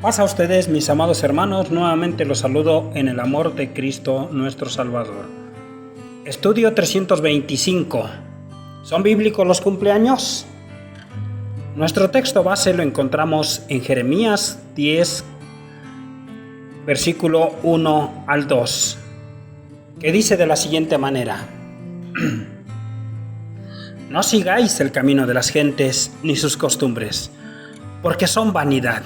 Paz a ustedes, mis amados hermanos, nuevamente los saludo en el amor de Cristo nuestro Salvador. Estudio 325. ¿Son bíblicos los cumpleaños? Nuestro texto base lo encontramos en Jeremías 10, versículo 1 al 2, que dice de la siguiente manera: No sigáis el camino de las gentes ni sus costumbres, porque son vanidad.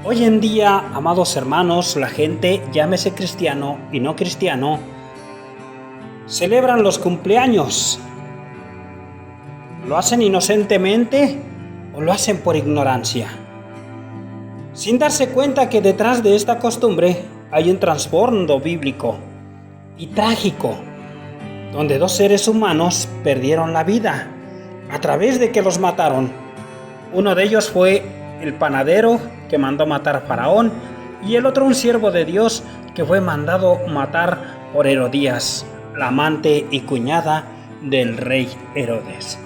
Hoy en día, amados hermanos, la gente, llámese cristiano y no cristiano, celebran los cumpleaños. ¿Lo hacen inocentemente o lo hacen por ignorancia? Sin darse cuenta que detrás de esta costumbre hay un trasfondo bíblico y trágico, donde dos seres humanos perdieron la vida a través de que los mataron. Uno de ellos fue el panadero que mandó matar a Faraón, y el otro un siervo de Dios que fue mandado matar por Herodías, la amante y cuñada del rey Herodes.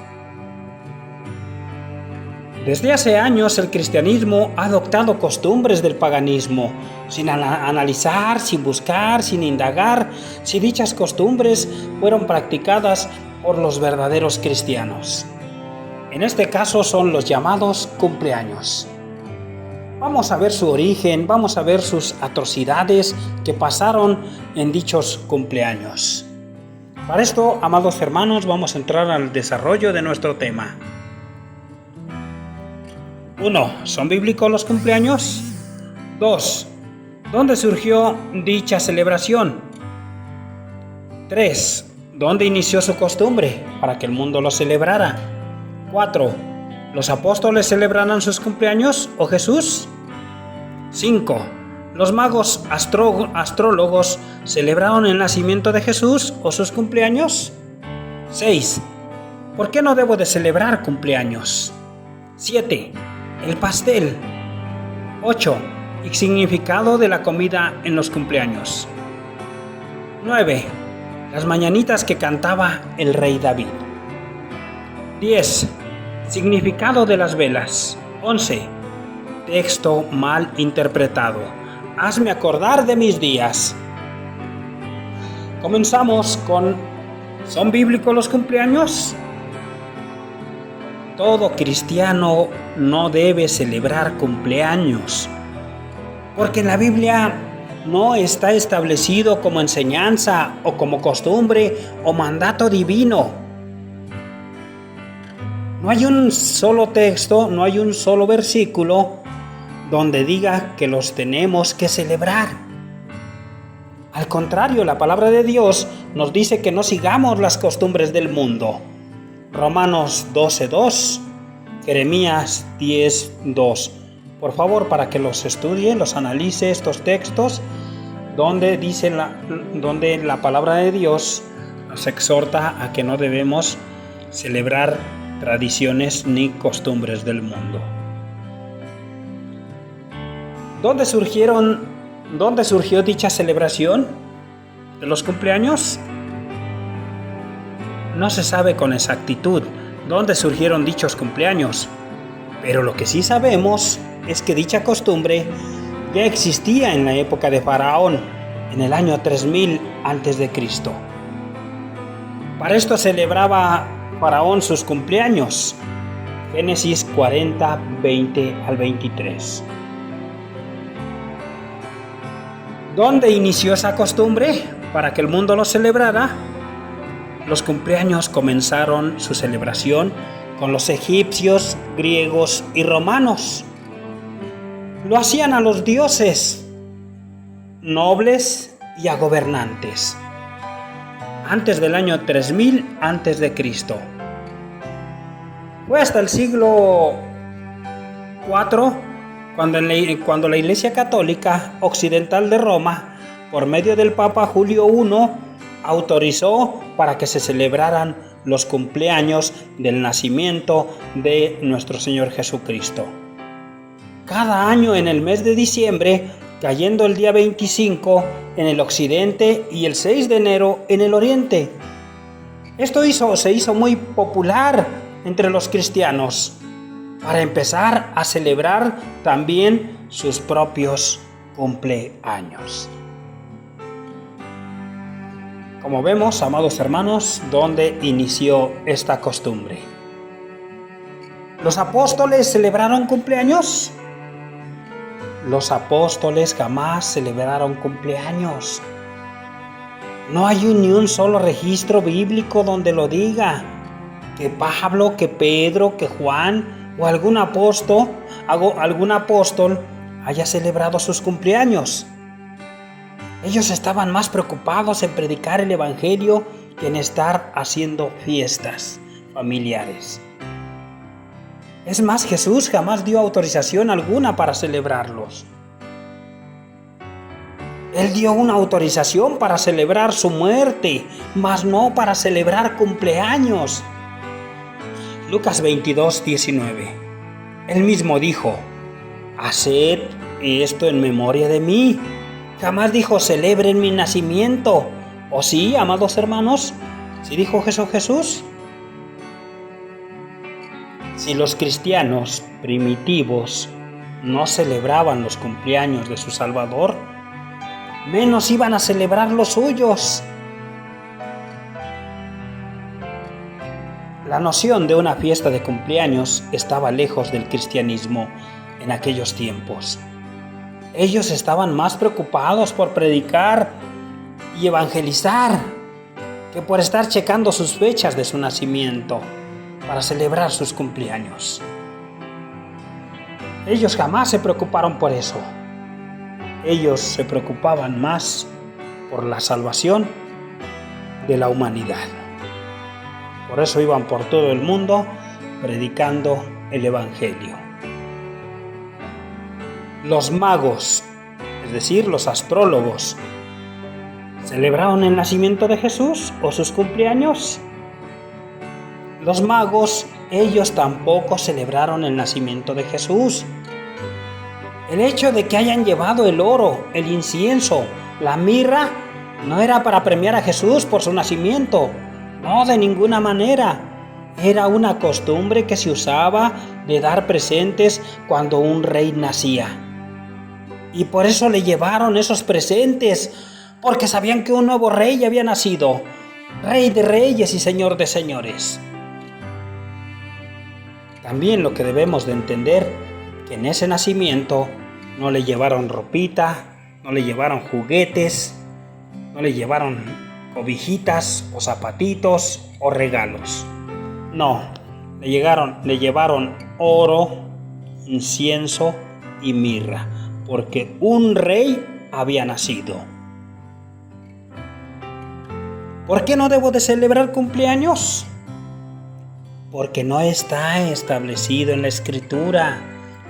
Desde hace años el cristianismo ha adoptado costumbres del paganismo, sin analizar, sin buscar, sin indagar si dichas costumbres fueron practicadas por los verdaderos cristianos. En este caso son los llamados cumpleaños. Vamos a ver su origen, vamos a ver sus atrocidades que pasaron en dichos cumpleaños. Para esto, amados hermanos, vamos a entrar al desarrollo de nuestro tema. 1. ¿Son bíblicos los cumpleaños? 2. ¿Dónde surgió dicha celebración? 3. ¿Dónde inició su costumbre para que el mundo lo celebrara? 4. ¿Los apóstoles celebraron sus cumpleaños o Jesús? 5. ¿Los magos astrólogos celebraron el nacimiento de Jesús o sus cumpleaños? 6. ¿Por qué no debo de celebrar cumpleaños? 7. El pastel. 8. El significado de la comida en los cumpleaños. 9. Las mañanitas que cantaba el rey David. 10. Significado de las velas. 11. Texto mal interpretado. Hazme acordar de mis días. Comenzamos con: ¿son bíblicos los cumpleaños? Todo cristiano no debe celebrar cumpleaños, porque en la Biblia no está establecido como enseñanza o como costumbre o mandato divino. No hay un solo texto, no hay un solo versículo donde diga que los tenemos que celebrar. Al contrario, la palabra de Dios nos dice que no sigamos las costumbres del mundo. Romanos 12:2, Jeremías 10:2. Por favor, para que los estudie, los analice estos textos, donde la palabra de Dios nos exhorta a que no debemos celebrar tradiciones ni costumbres del mundo. ¿Dónde surgió dicha celebración de los cumpleaños? No se sabe con exactitud dónde surgieron dichos cumpleaños, pero lo que sí sabemos es que dicha costumbre ya existía en la época de Faraón, en el año 3000 a.C. Para esto celebraba Faraón sus cumpleaños. Génesis 40, 20 al 23. ¿Dónde inició esa costumbre para que el mundo lo celebrara? Los cumpleaños comenzaron su celebración con los egipcios, griegos y romanos. Lo hacían a los dioses, nobles y a gobernantes, antes del año 3000 a.C. Fue hasta el siglo IV cuando la Iglesia Católica Occidental de Roma, por medio del Papa Julio I, autorizó para que se celebraran los cumpleaños del nacimiento de nuestro Señor Jesucristo. Cada año en el mes de diciembre, cayendo el día 25 en el occidente y el 6 de enero en el oriente. Esto se hizo muy popular entre los cristianos. para empezar a celebrar también sus propios cumpleaños. Como vemos, amados hermanos, ¿dónde inició esta costumbre? ¿Los apóstoles celebraron cumpleaños? Los apóstoles jamás celebraron cumpleaños. No hay ni un solo registro bíblico donde lo diga. Que Pablo, que Pedro, que Juan o algún apóstol haya celebrado sus cumpleaños. Ellos estaban más preocupados en predicar el evangelio que en estar haciendo fiestas familiares. Es más, Jesús jamás dio autorización alguna para celebrarlos. Él dio una autorización para celebrar su muerte, mas no para celebrar cumpleaños. Lucas 22:19. Él mismo dijo: haced esto en memoria de mí. Jamás dijo: celebren mi nacimiento. ¿O sí, amados hermanos? ¿Sí dijo Jesús? Si los cristianos primitivos no celebraban los cumpleaños de su Salvador, menos iban a celebrar los suyos. La noción de una fiesta de cumpleaños estaba lejos del cristianismo en aquellos tiempos. Ellos estaban más preocupados por predicar y evangelizar que por estar checando sus fechas de su nacimiento para celebrar sus cumpleaños. Ellos jamás se preocuparon por eso. Ellos se preocupaban más por la salvación de la humanidad. Por eso iban por todo el mundo predicando el evangelio. Los magos, es decir, los astrólogos, ¿celebraron el nacimiento de Jesús o sus cumpleaños? Los magos, ellos tampoco celebraron el nacimiento de Jesús. El hecho de que hayan llevado el oro, el incienso, la mirra, no era para premiar a Jesús por su nacimiento. No, de ninguna manera. Era una costumbre que se usaba de dar presentes cuando un rey nacía. Y por eso le llevaron esos presentes, porque sabían que un nuevo rey había nacido, Rey de reyes y Señor de señores. También lo que debemos de entender, que en ese nacimiento no le llevaron ropita, no le llevaron juguetes, no le llevaron cobijitas o zapatitos o regalos. No, le llevaron oro, incienso y mirra, porque un rey había nacido. ¿Por qué no debo de celebrar cumpleaños? Porque no está establecido en la Escritura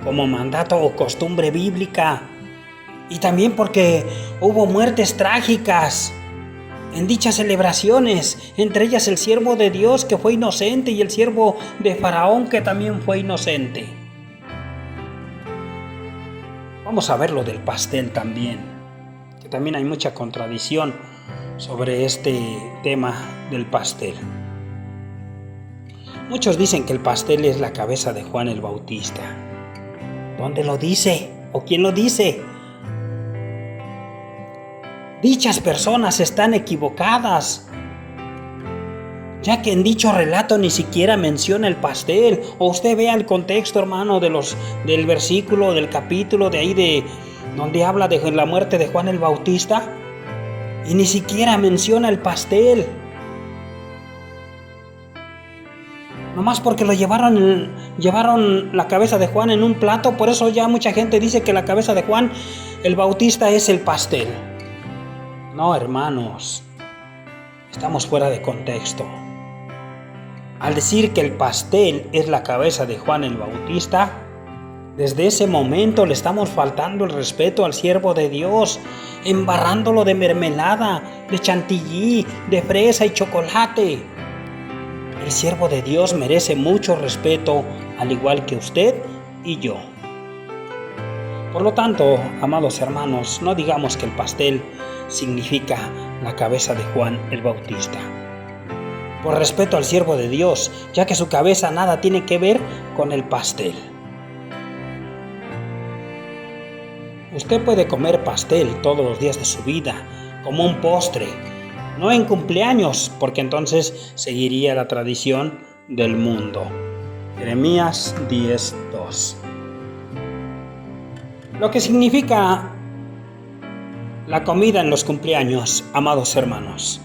como mandato o costumbre bíblica. Y también porque hubo muertes trágicas en dichas celebraciones, entre ellas el siervo de Dios que fue inocente y el siervo de Faraón que también fue inocente. Vamos a ver lo del pastel también, que también hay mucha contradicción sobre este tema del pastel. Muchos dicen que el pastel es la cabeza de Juan el Bautista. ¿Dónde lo dice? ¿O quién lo dice? Dichas personas están equivocadas, ya que en dicho relato ni siquiera menciona el pastel. O usted vea el contexto, hermano, del versículo, del capítulo de ahí de donde habla de la muerte de Juan el Bautista, y ni siquiera menciona el pastel. Nomás porque lo llevaron la cabeza de Juan en un plato, por eso ya mucha gente dice que la cabeza de Juan el Bautista es el pastel. No, hermanos, estamos fuera de contexto. Al decir que el pastel es la cabeza de Juan el Bautista, desde ese momento le estamos faltando el respeto al siervo de Dios, embarrándolo de mermelada, de chantilly, de fresa y chocolate. El siervo de Dios merece mucho respeto, al igual que usted y yo. Por lo tanto, amados hermanos, no digamos que el pastel significa la cabeza de Juan el Bautista. Por respeto al siervo de Dios, ya que su cabeza nada tiene que ver con el pastel. Usted puede comer pastel todos los días de su vida, como un postre, no en cumpleaños, porque entonces seguiría la tradición del mundo. Jeremías 10:2. Lo que significa la comida en los cumpleaños, amados hermanos.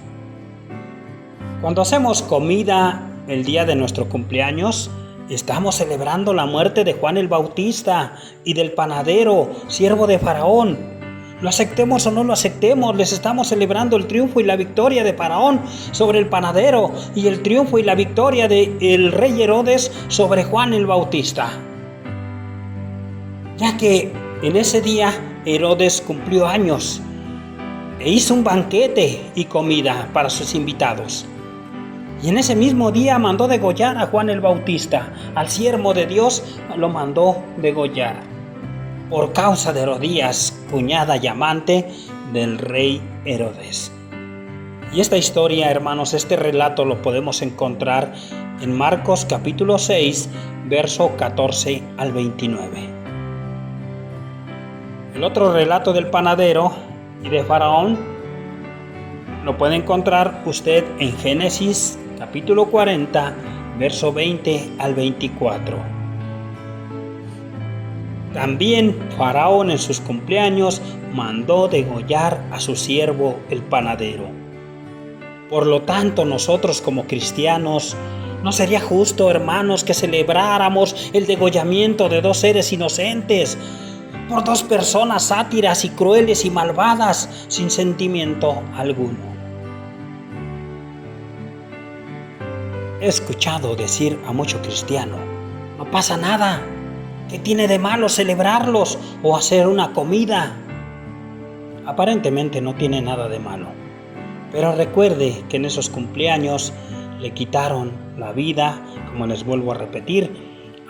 Cuando hacemos comida el día de nuestro cumpleaños, estamos celebrando la muerte de Juan el Bautista y del panadero, siervo de Faraón. Lo aceptemos o no lo aceptemos, les estamos celebrando el triunfo y la victoria de Faraón sobre el panadero y el triunfo y la victoria del rey Herodes sobre Juan el Bautista. Ya que en ese día Herodes cumplió años e hizo un banquete y comida para sus invitados. Y en ese mismo día mandó degollar a Juan el Bautista, al siervo de Dios lo mandó degollar, por causa de Herodías, cuñada y amante del rey Herodes. Y esta historia, hermanos, este relato lo podemos encontrar en Marcos capítulo 6, verso 14 al 29. El otro relato del panadero y de Faraón lo puede encontrar usted en Génesis capítulo 40, verso 20 al 24. También Faraón en sus cumpleaños mandó degollar a su siervo el panadero. Por lo tanto, nosotros como cristianos, ¿no sería justo, hermanos, que celebráramos el degollamiento de dos seres inocentes por dos personas sátiras y crueles y malvadas sin sentimiento alguno? He escuchado decir a mucho cristiano: no pasa nada, ¿qué tiene de malo celebrarlos o hacer una comida? Aparentemente no tiene nada de malo, pero recuerde que en esos cumpleaños le quitaron la vida, como les vuelvo a repetir,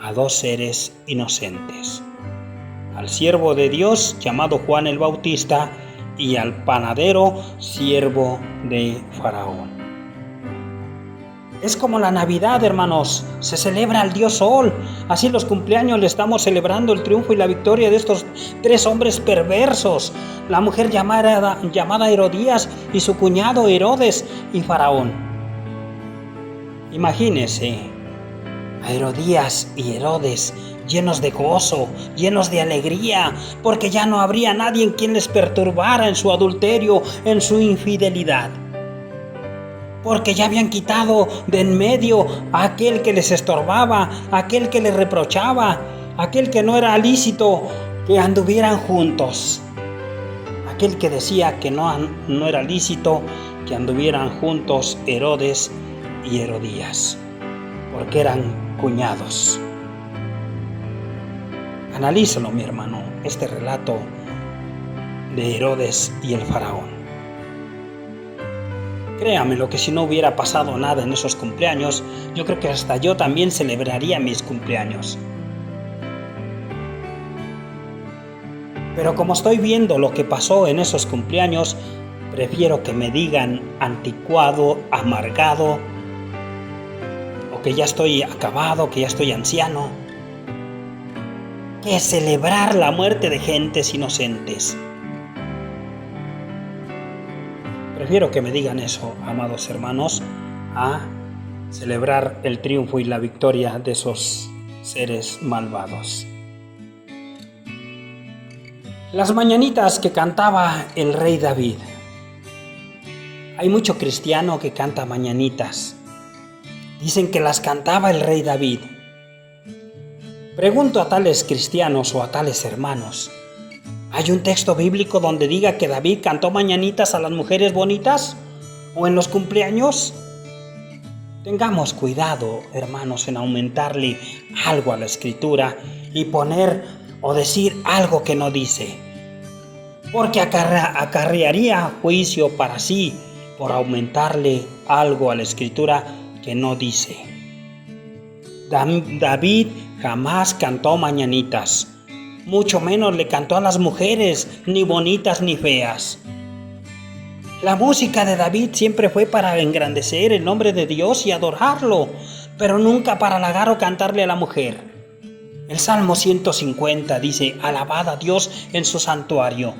a dos seres inocentes: al siervo de Dios llamado Juan el Bautista y al panadero, siervo de Faraón. Es como la Navidad, hermanos, se celebra al Dios Sol. Así los cumpleaños le estamos celebrando el triunfo y la victoria de estos tres hombres perversos: la mujer llamada Herodías y su cuñado Herodes y Faraón. Imagínense a Herodías y Herodes llenos de gozo, llenos de alegría, porque ya no habría nadie en quien les perturbara en su adulterio, en su infidelidad. Porque ya habían quitado de en medio a aquel que les estorbaba, a aquel que les reprochaba, a aquel que no era lícito que anduvieran juntos, aquel que decía que no era lícito que anduvieran juntos Herodes y Herodías, porque eran cuñados. Analízalo, mi hermano, este relato de Herodes y el Faraón. Créamelo que si no hubiera pasado nada en esos cumpleaños, yo creo que hasta yo también celebraría mis cumpleaños. Pero como estoy viendo lo que pasó en esos cumpleaños, prefiero que me digan anticuado, amargado, o que ya estoy acabado, que ya estoy anciano, que celebrar la muerte de gentes inocentes. Prefiero que me digan eso, amados hermanos, a celebrar el triunfo y la victoria de esos seres malvados. Las mañanitas que cantaba el rey David. Hay mucho cristiano que canta mañanitas. Dicen que las cantaba el rey David. Pregunto a tales cristianos o a tales hermanos: ¿hay un texto bíblico donde diga que David cantó mañanitas a las mujeres bonitas o en los cumpleaños? Tengamos cuidado, hermanos, en aumentarle algo a la escritura y poner o decir algo que no dice, porque acarrearía juicio para sí por aumentarle algo a la escritura que no dice. David jamás cantó mañanitas. Mucho menos le cantó a las mujeres, ni bonitas ni feas. La música de David siempre fue para engrandecer el nombre de Dios y adorarlo, pero nunca para halagar o cantarle a la mujer. El Salmo 150 dice, alabad a Dios en su santuario.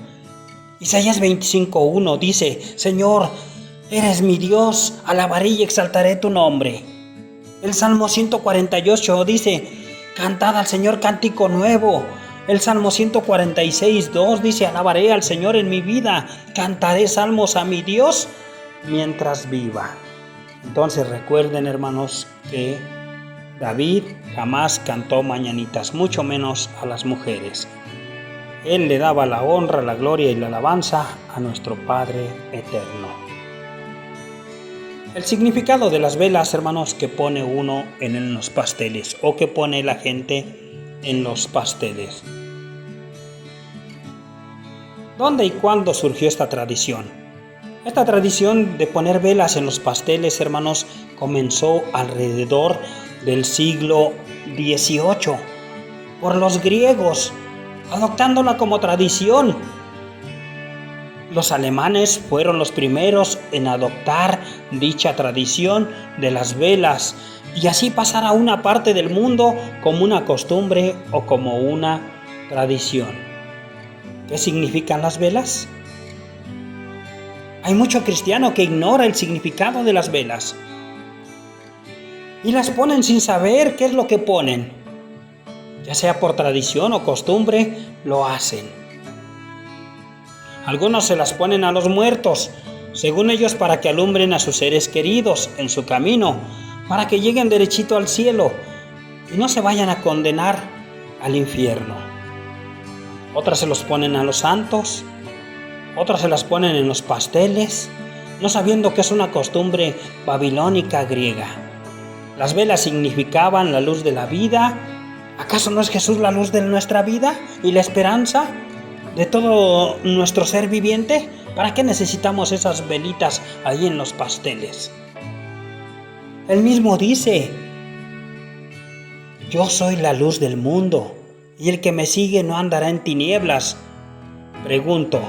Isaías 25:1 dice, Señor, eres mi Dios, alabaré y exaltaré tu nombre. El Salmo 148 dice, cantad al Señor cántico nuevo. El Salmo 146:2 dice, alabaré al Señor en mi vida, cantaré salmos a mi Dios mientras viva. Entonces recuerden, hermanos, que David jamás cantó mañanitas, mucho menos a las mujeres. Él le daba la honra, la gloria y la alabanza a nuestro Padre eterno. El significado de las velas, hermanos, que pone uno en los pasteles o que pone la gente en los pasteles. ¿Dónde y cuándo surgió esta tradición? Esta tradición de poner velas en los pasteles, hermanos, comenzó alrededor del siglo XVIII por los griegos, adoptándola como tradición. Los alemanes fueron los primeros en adoptar dicha tradición de las velas y así pasar a una parte del mundo como una costumbre o como una tradición. ¿Qué significan las velas? Hay mucho cristiano que ignora el significado de las velas y las ponen sin saber qué es lo que ponen. Ya sea por tradición o costumbre, lo hacen. Algunos se las ponen a los muertos, según ellos para que alumbren a sus seres queridos en su camino, para que lleguen derechito al cielo y no se vayan a condenar al infierno. Otras se los ponen a los santos, otras se las ponen en los pasteles, no sabiendo que es una costumbre babilónica griega. Las velas significaban la luz de la vida. ¿Acaso no es Jesús la luz de nuestra vida y la esperanza de todo nuestro ser viviente? ¿Para qué necesitamos esas velitas ahí en los pasteles? Él mismo dice, yo soy la luz del mundo y el que me sigue no andará en tinieblas. Pregunto,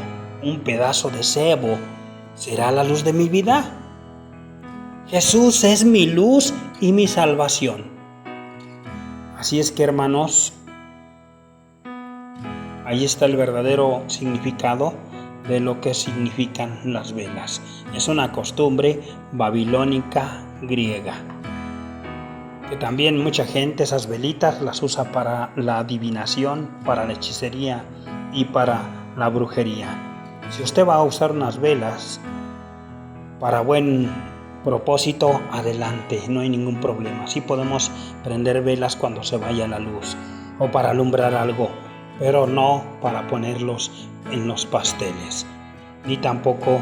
¿un pedazo de sebo será la luz de mi vida? Jesús es mi luz y mi salvación. Así es que, hermanos, ahí está el verdadero significado de lo que significan las velas. Es una costumbre babilónica griega, que también mucha gente esas velitas las usa para la adivinación, para la hechicería y para la brujería. Si usted va a usar unas velas para buen propósito, adelante, no hay ningún problema. Sí podemos prender velas cuando se vaya la luz o para alumbrar algo, pero no para ponerlos en los pasteles, ni tampoco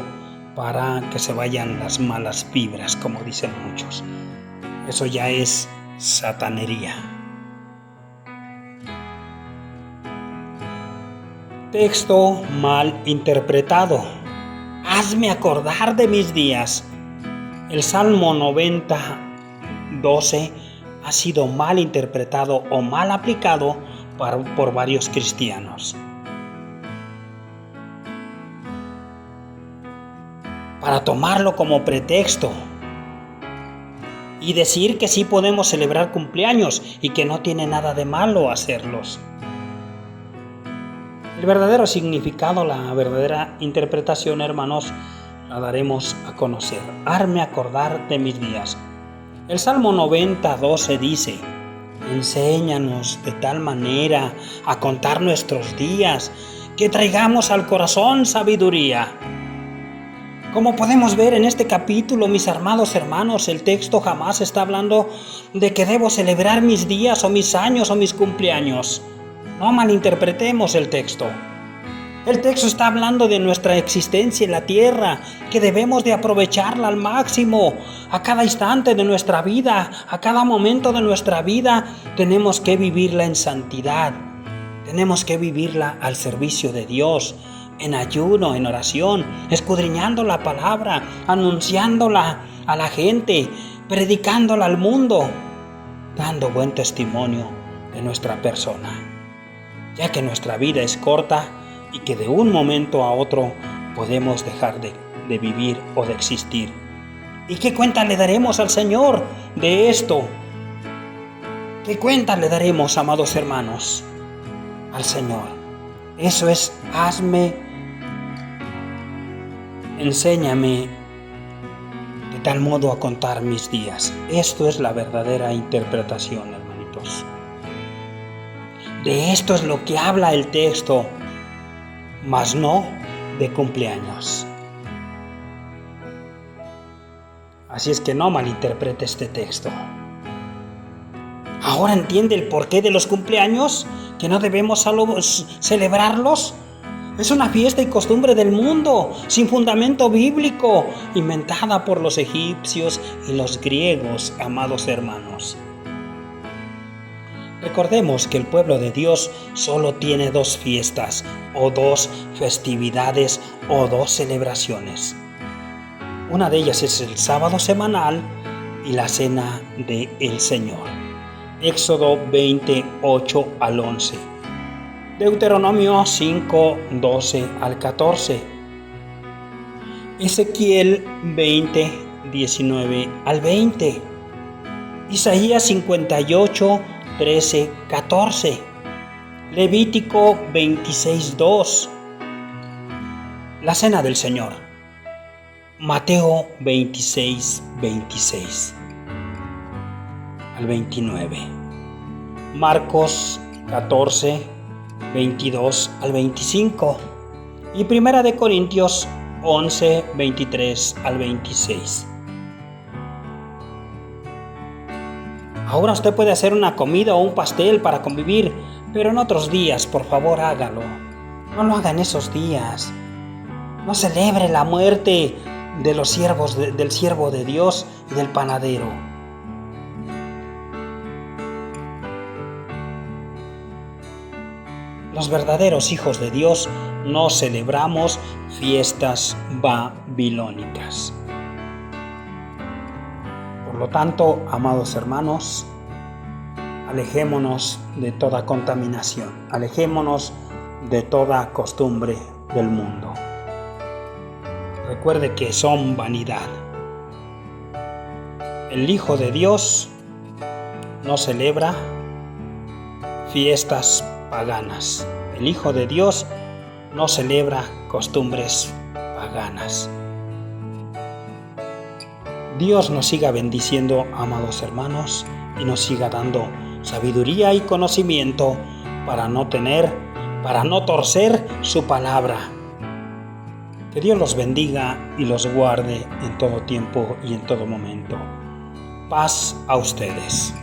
para que se vayan las malas vibras, como dicen muchos. Eso ya es satanería. Texto mal interpretado. Hazme acordar de mis días. El Salmo 90:12 ha sido mal interpretado o mal aplicado por varios cristianos. Para tomarlo como pretexto y decir que sí podemos celebrar cumpleaños y que no tiene nada de malo hacerlos. El verdadero significado, la verdadera interpretación, hermanos, la daremos a conocer. Hazme acordar de mis días. El Salmo 90:12 dice, enséñanos de tal manera a contar nuestros días, que traigamos al corazón sabiduría. Como podemos ver en este capítulo, mis amados hermanos, el texto jamás está hablando de que debo celebrar mis días o mis años o mis cumpleaños. No malinterpretemos el texto. El texto está hablando de nuestra existencia en la tierra, que debemos de aprovecharla al máximo. A cada instante de nuestra vida, a cada momento de nuestra vida, tenemos que vivirla en santidad. Tenemos que vivirla al servicio de Dios, en ayuno, en oración, escudriñando la palabra, anunciándola a la gente, predicándola al mundo, dando buen testimonio de nuestra persona, ya que nuestra vida es corta y que de un momento a otro podemos dejar de vivir o de existir. ¿Y qué cuenta le daremos al Señor de esto? ¿Qué cuenta le daremos, amados hermanos, al Señor? Eso es, enséñame de tal modo a contar mis días. Esto es la verdadera interpretación, hermanitos. De esto es lo que habla el texto, mas no de cumpleaños. Así es que no malinterprete este texto. ¿Ahora entiende el porqué de los cumpleaños? ¿Que no debemos celebrarlos? Es una fiesta y costumbre del mundo, sin fundamento bíblico, inventada por los egipcios y los griegos, amados hermanos. Recordemos que el pueblo de Dios solo tiene 2 fiestas, o 2 festividades, o 2 celebraciones. Una de ellas es el sábado semanal y la cena del Señor. Éxodo 28 al 11. Deuteronomio 5, 12 al 14. Ezequiel 20, 19 al 20. Isaías 58, 13, 14. Levítico 26, 2. La cena del Señor. Mateo 26, 26 al 29. Marcos 14, 22 al 25. Y Primera de Corintios 11, 23 al 26. Ahora usted puede hacer una comida o un pastel para convivir, pero en otros días, por favor, hágalo. No lo haga en esos días. No celebre la muerte de los siervos del siervo de Dios y del panadero. Los verdaderos hijos de Dios no celebramos fiestas babilónicas. Por lo tanto, amados hermanos, alejémonos de toda contaminación, alejémonos de toda costumbre del mundo. Recuerde que son vanidad. El Hijo de Dios no celebra fiestas paganas. El Hijo de Dios no celebra costumbres paganas. Dios nos siga bendiciendo, amados hermanos, y nos siga dando sabiduría y conocimiento para no torcer su palabra. Que Dios los bendiga y los guarde en todo tiempo y en todo momento. Paz a ustedes.